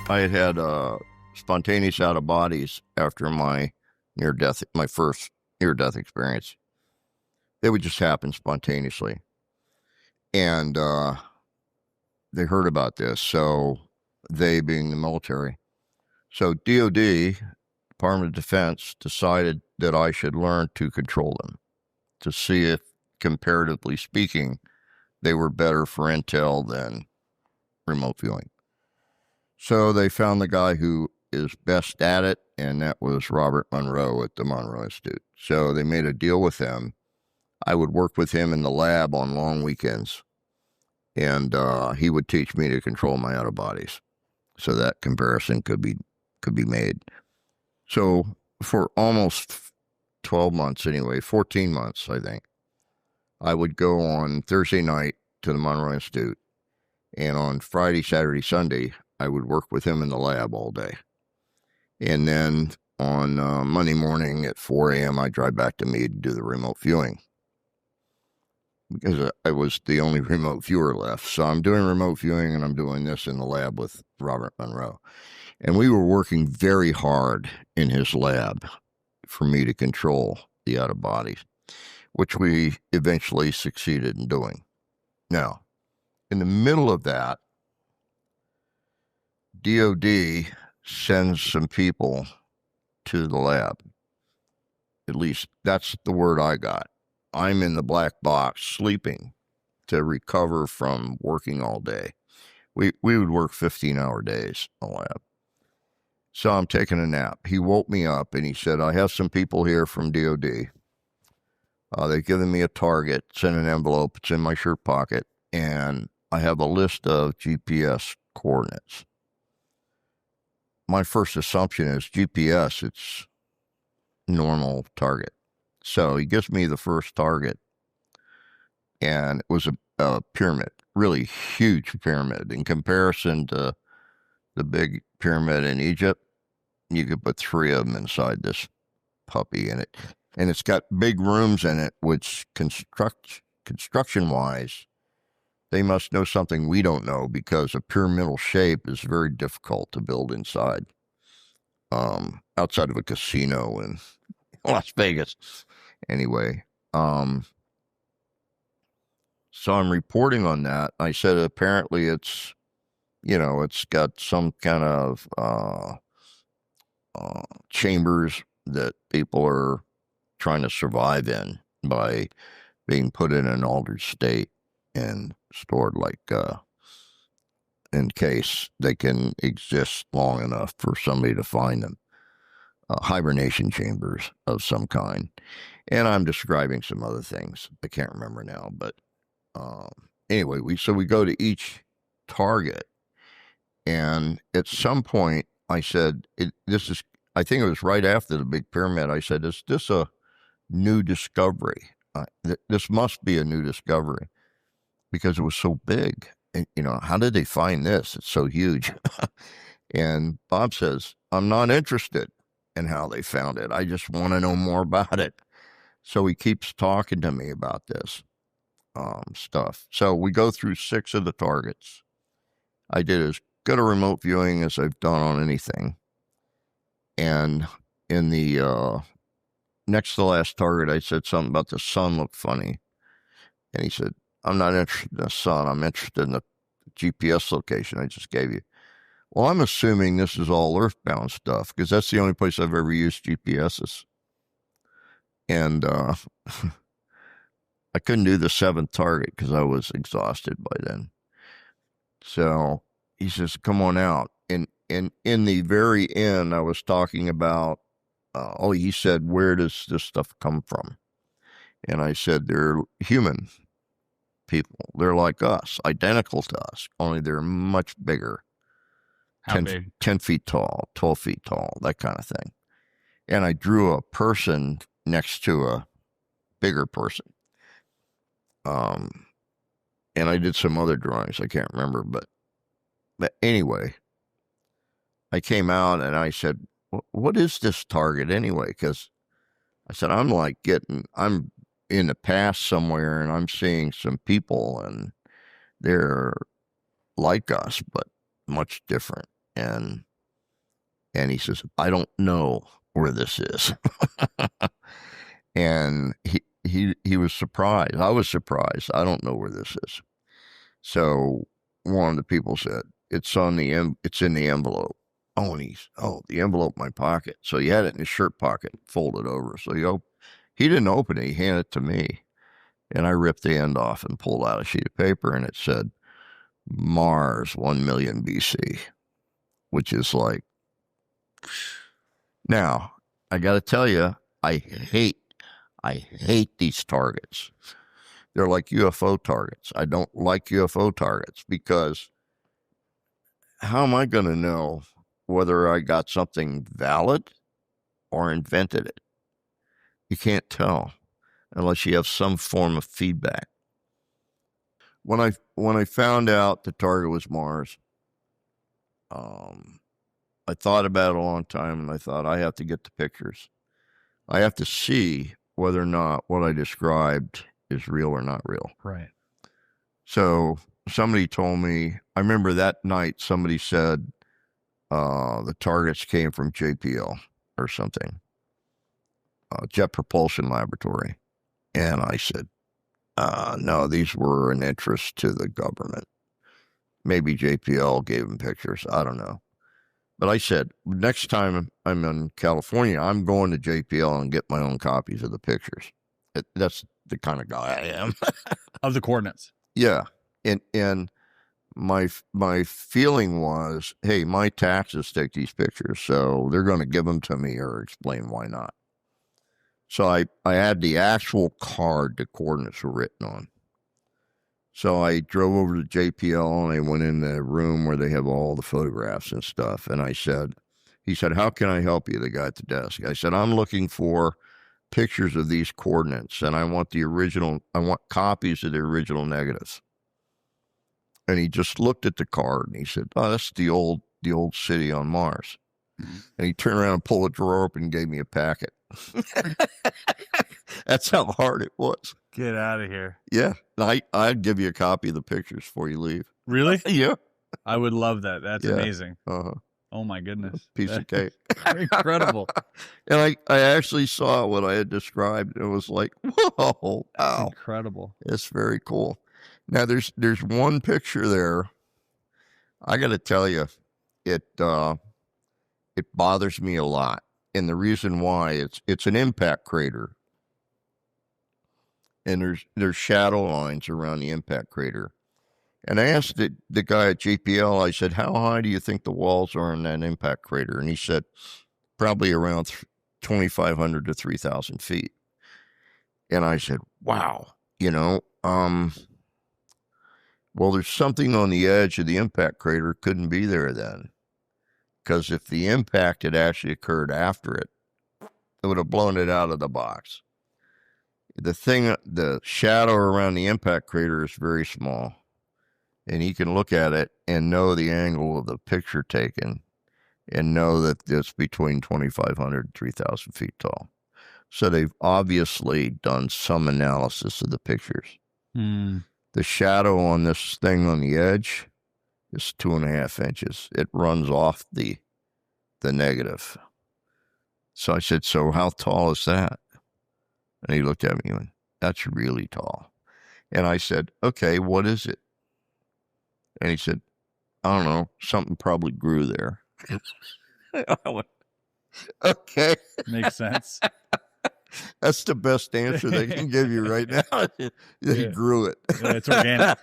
I had had spontaneous out of bodies after my my first near death experience. They would just happen spontaneously. And they heard about this. So they being the military. So DOD, Department of Defense, decided that I should learn to control them to see if, comparatively speaking, they were better for intel than remote viewing. So they found the guy who is best at it, and that was Robert Monroe at the Monroe Institute. So they made a deal with him. I would work with him in the lab on long weekends, and he would teach me to control my out of bodies. So that comparison could be made. So for almost 12 months anyway, 14 months, I think, I would go on Thursday night to the Monroe Institute, and on Friday, Saturday, Sunday, I would work with him in the lab all day. And then on Monday morning at 4 a.m., I'd drive back to Meade to do the remote viewing because I was the only remote viewer left. So I'm doing remote viewing, and I'm doing this in the lab with Robert Monroe. And we were working very hard in his lab for me to control the out of bodies, which we eventually succeeded in doing. Now, in the middle of that, DOD sends some people to the lab. At least that's the word I got. I'm in the black box sleeping to recover from working all day. We would work 15-hour days in the lab. So I'm taking a nap. He woke me up and he said, I have some people here from DOD. They've given me a target. It's in an envelope. It's in my shirt pocket. And I have a list of GPS coordinates. My first assumption is GPS, it's normal target. So he gives me the first target, and it was a pyramid, really huge pyramid. In comparison to the big pyramid in Egypt, you could put 3 of them inside this puppy in it. And it's got big rooms in it, which construction-wise, they must know something we don't know, because a pyramidal shape is very difficult to build inside, outside of a casino in Las Vegas. Anyway, so I'm reporting on that. I said apparently it's got some kind of chambers that people are trying to survive in by being put in an altered state and stored in case they can exist long enough for somebody to find them. Hibernation chambers of some kind. And I'm describing some other things. I can't remember now, but anyway, we go to each target, and at some point I said, I think it was right after the big pyramid, I said, is this a new discovery? This must be a new discovery, because it was so big. And, how did they find this? It's so huge. And Bob says, I'm not interested in how they found it. I just want to know more about it. So he keeps talking to me about this stuff. So we go through 6 of the targets. I did as good a remote viewing as I've done on anything. And in the next to the last target, I said something about the sun looked funny. And he said, I'm not interested in the sun. I'm interested in the GPS location I just gave you. Well, I'm assuming this is all earthbound stuff, because that's the only place I've ever used GPSs. And I couldn't do the 7th target because I was exhausted by then. So he says, come on out. And in the very end, I was talking about, he said, where does this stuff come from? And I said, they're human people. They're like us, identical to us, only they're much bigger. How big? 10 feet tall, 12 feet tall, that kind of thing. And I drew a person next to a bigger person. And I did some other drawings, I can't remember, but anyway, I came out and I said, what is this target anyway? Because I said, I'm in the past somewhere, and I'm seeing some people, and they're like us, but much different. and he says, I don't know where this is. And he was surprised. I was surprised. I don't know where this is. So one of the people said, it's in the envelope. Oh, and the envelope in my pocket. So he had it in his shirt pocket, folded over. So he didn't open it. He handed it to me. And I ripped the end off and pulled out a sheet of paper, and it said, Mars 1 million BC, which is like, now, I got to tell you, I hate these targets. They're like UFO targets. I don't like UFO targets because how am I going to know whether I got something valid or invented it? You can't tell unless you have some form of feedback. When I found out the target was Mars, I thought about it a long time, and I thought, I have to get the pictures. I have to see whether or not what I described is real or not real. Right. So somebody told me, I remember that night somebody said the targets came from JPL or something, Jet Propulsion Laboratory. And I said, no, these were an interest to the government. Maybe JPL gave them pictures. I don't know. But I said, next time I'm in California, I'm going to JPL and get my own copies of the pictures. That's the kind of guy I am. Of the coordinates. Yeah. And my feeling was, hey, my taxes take these pictures, so they're going to give them to me or explain why not. So I had the actual card the coordinates were written on. So I drove over to JPL, and I went in the room where they have all the photographs and stuff. And he said, how can I help you? The guy at the desk. I said, I'm looking for pictures of these coordinates, and I want copies of the original negatives. And he just looked at the card, and he said, oh, that's the old city on Mars. And he turned around and pulled a drawer open and gave me a packet. That's how hard it was. Get out of here. Yeah. I'd give you a copy of the pictures before you leave. Really? Yeah. I would love that. That's amazing. Uh-huh. Oh, my goodness. Piece of cake. Incredible. And I actually saw what I had described. It was like, whoa, wow. Incredible. It's very cool. Now, there's one picture there. I got to tell you, it bothers me a lot. And the reason why, it's an impact crater. And there's shadow lines around the impact crater. And I asked the guy at JPL, I said, how high do you think the walls are in that impact crater? And he said, probably around 2,500 to 3,000 feet. And I said, wow, well, there's something on the edge of the impact crater couldn't be there then. Because if the impact had actually occurred after it, it would have blown it out of the box. The shadow around the impact crater is very small. And you can look at it and know the angle of the picture taken and know that it's between 2,500 and 3,000 feet tall. So they've obviously done some analysis of the pictures. The shadow on this thing on the edge is 2.5 inches. It runs off the negative. So I said, so how tall is that? And he looked at me and went, that's really tall. And I said, okay, what is it? And he said, I don't know, something probably grew there. I went, okay. Makes sense. That's the best answer they can give you right now. They grew it. Yeah, it's organic.